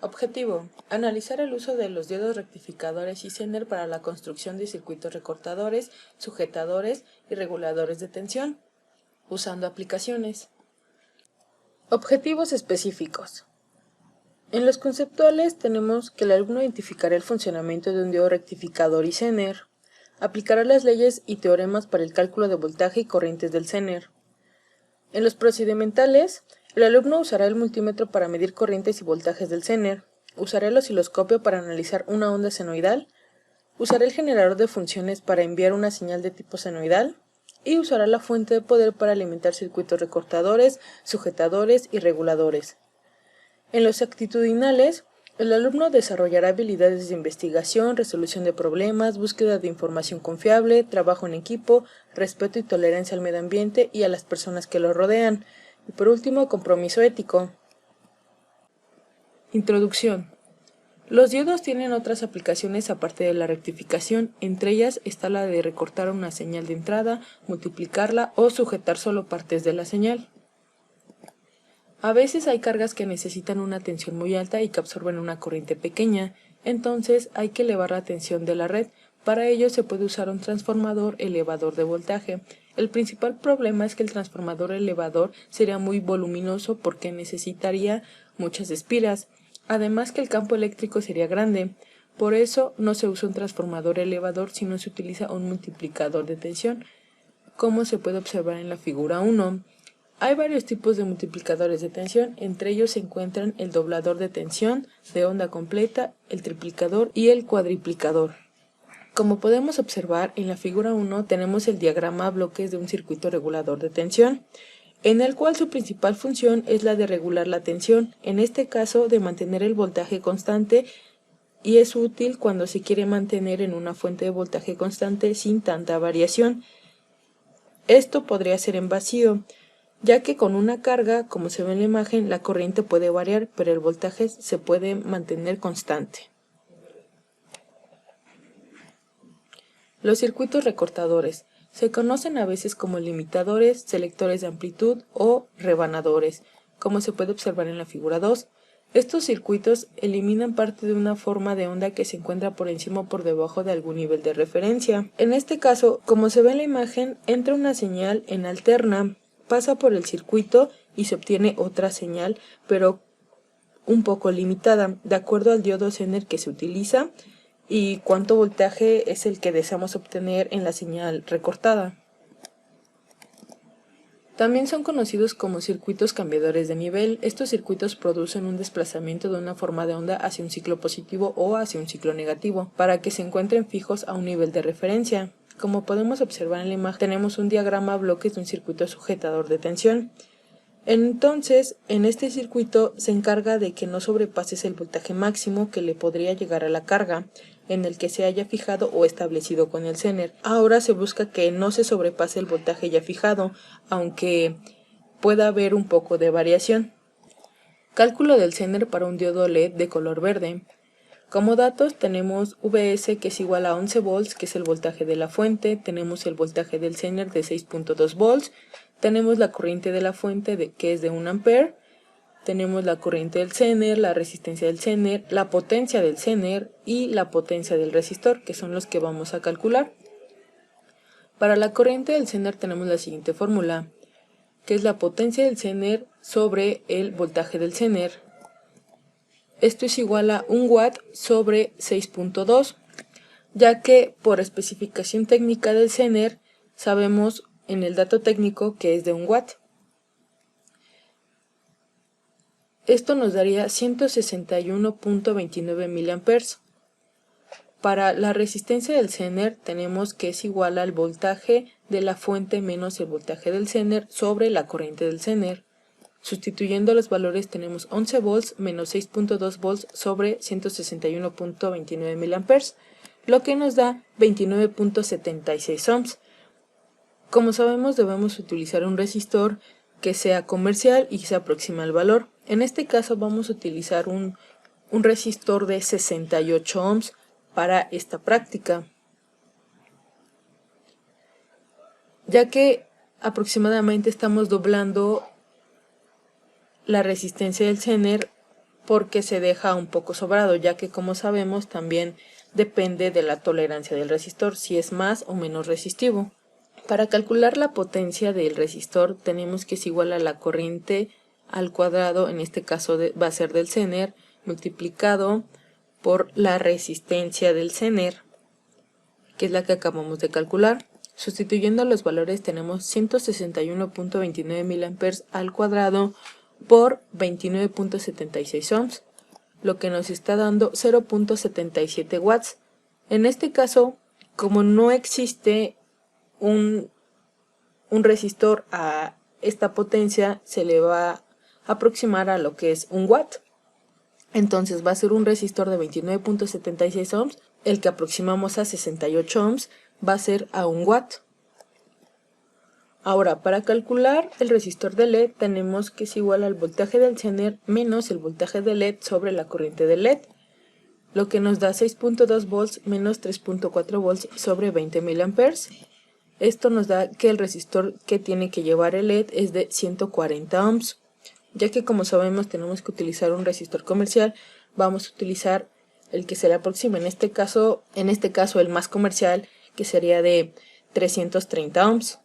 Objetivo: analizar el uso de los diodos rectificadores y Zener para la construcción de circuitos recortadores, sujetadores y reguladores de tensión, usando aplicaciones. Objetivos específicos. En los conceptuales tenemos que el alumno identificará el funcionamiento de un diodo rectificador y Zener, aplicará las leyes y teoremas para el cálculo de voltaje y corrientes del Zener. En los procedimentales, el alumno usará el multímetro para medir corrientes y voltajes del Zener, usará el osciloscopio para analizar una onda senoidal, usará el generador de funciones para enviar una señal de tipo senoidal y usará la fuente de poder para alimentar circuitos recortadores, sujetadores y reguladores. En los actitudinales, el alumno desarrollará habilidades de investigación, resolución de problemas, búsqueda de información confiable, trabajo en equipo, respeto y tolerancia al medio ambiente y a las personas que lo rodean. Y por último, compromiso ético. Introducción. Los diodos tienen otras aplicaciones aparte de la rectificación, entre ellas está la de recortar una señal de entrada, multiplicarla o sujetar solo partes de la señal. A veces hay cargas que necesitan una tensión muy alta y que absorben una corriente pequeña, entonces hay que elevar la tensión de la red. Para ello se puede usar un transformador elevador de voltaje. El principal problema es que el transformador elevador sería muy voluminoso porque necesitaría muchas espiras, además que el campo eléctrico sería grande. Por eso no se usa un transformador elevador, sino se utiliza un multiplicador de tensión, como se puede observar en la figura 1. Hay varios tipos de multiplicadores de tensión, entre ellos se encuentran el doblador de tensión, de onda completa, el triplicador y el cuadriplicador. Como podemos observar, en la figura 1 tenemos el diagrama a bloques de un circuito regulador de tensión, en el cual su principal función es la de regular la tensión, en este caso de mantener el voltaje constante, y es útil cuando se quiere mantener en una fuente de voltaje constante sin tanta variación. Esto podría ser en vacío, ya que con una carga, como se ve en la imagen, la corriente puede variar, pero el voltaje se puede mantener constante. Los circuitos recortadores se conocen a veces como limitadores, selectores de amplitud o rebanadores, como se puede observar en la figura 2. Estos circuitos eliminan parte de una forma de onda que se encuentra por encima o por debajo de algún nivel de referencia. En este caso, como se ve en la imagen, entra una señal en alterna, pasa por el circuito y se obtiene otra señal, pero un poco limitada, de acuerdo al diodo Zener que se utiliza y cuánto voltaje es el que deseamos obtener en la señal recortada. También son conocidos como circuitos cambiadores de nivel. Estos circuitos producen un desplazamiento de una forma de onda hacia un ciclo positivo o hacia un ciclo negativo, para que se encuentren fijos a un nivel de referencia. Como podemos observar en la imagen, tenemos un diagrama a bloques de un circuito sujetador de tensión. Entonces, en este circuito se encarga de que no sobrepases el voltaje máximo que le podría llegar a la carga, en el que se haya fijado o establecido con el Zener. Ahora se busca que no se sobrepase el voltaje ya fijado, aunque pueda haber un poco de variación. Cálculo del Zener para un diodo LED de color verde. Como datos tenemos Vs, que es igual a 11 volts, que es el voltaje de la fuente, tenemos el voltaje del Zener de 6.2 volts, tenemos la corriente de la fuente que es de 1 ampere, tenemos la corriente del Zener, la resistencia del Zener, la potencia del Zener y la potencia del resistor, que son los que vamos a calcular. Para la corriente del Zener tenemos la siguiente fórmula, que es la potencia del Zener sobre el voltaje del Zener. Esto es igual a 1 watt sobre 6.2, ya que por especificación técnica del Zener sabemos en el dato técnico que es de 1 watt. Esto nos daría 161.29 mA. Para la resistencia del Zener tenemos que es igual al voltaje de la fuente menos el voltaje del Zener sobre la corriente del Zener. Sustituyendo los valores tenemos 11 volts menos 6.2 volts sobre 161.29 mA, lo que nos da 29.76 ohms. Como sabemos, debemos utilizar un resistor que sea comercial y se aproxime al valor. En este caso vamos a utilizar un resistor de 68 ohms para esta práctica, ya que aproximadamente estamos doblando la resistencia del Zener porque se deja un poco sobrado, ya que como sabemos también depende de la tolerancia del resistor, si es más o menos resistivo. Para calcular la potencia del resistor tenemos que es igual a la corriente al cuadrado, en este caso va a ser del Zener, multiplicado por la resistencia del Zener, que es la que acabamos de calcular. Sustituyendo los valores tenemos 161.29 mA al cuadrado por 29.76 ohms, lo que nos está dando 0.77 watts. En este caso, como no existe un resistor a esta potencia, se le va a aproximar a lo que es un watt. Entonces va a ser un resistor de 29.76 ohms, el que aproximamos a 68 ohms va a ser a un watt. Ahora, para calcular el resistor de LED tenemos que es igual al voltaje del Zener menos el voltaje de LED sobre la corriente de LED, lo que nos da 6.2 volts menos 3.4 volts sobre 20 mA. Esto nos da que el resistor que tiene que llevar el LED es de 140 ohms. Ya que como sabemos tenemos que utilizar un resistor comercial, vamos a utilizar el que se le aproxima, en este caso el más comercial, que sería de 330 ohms.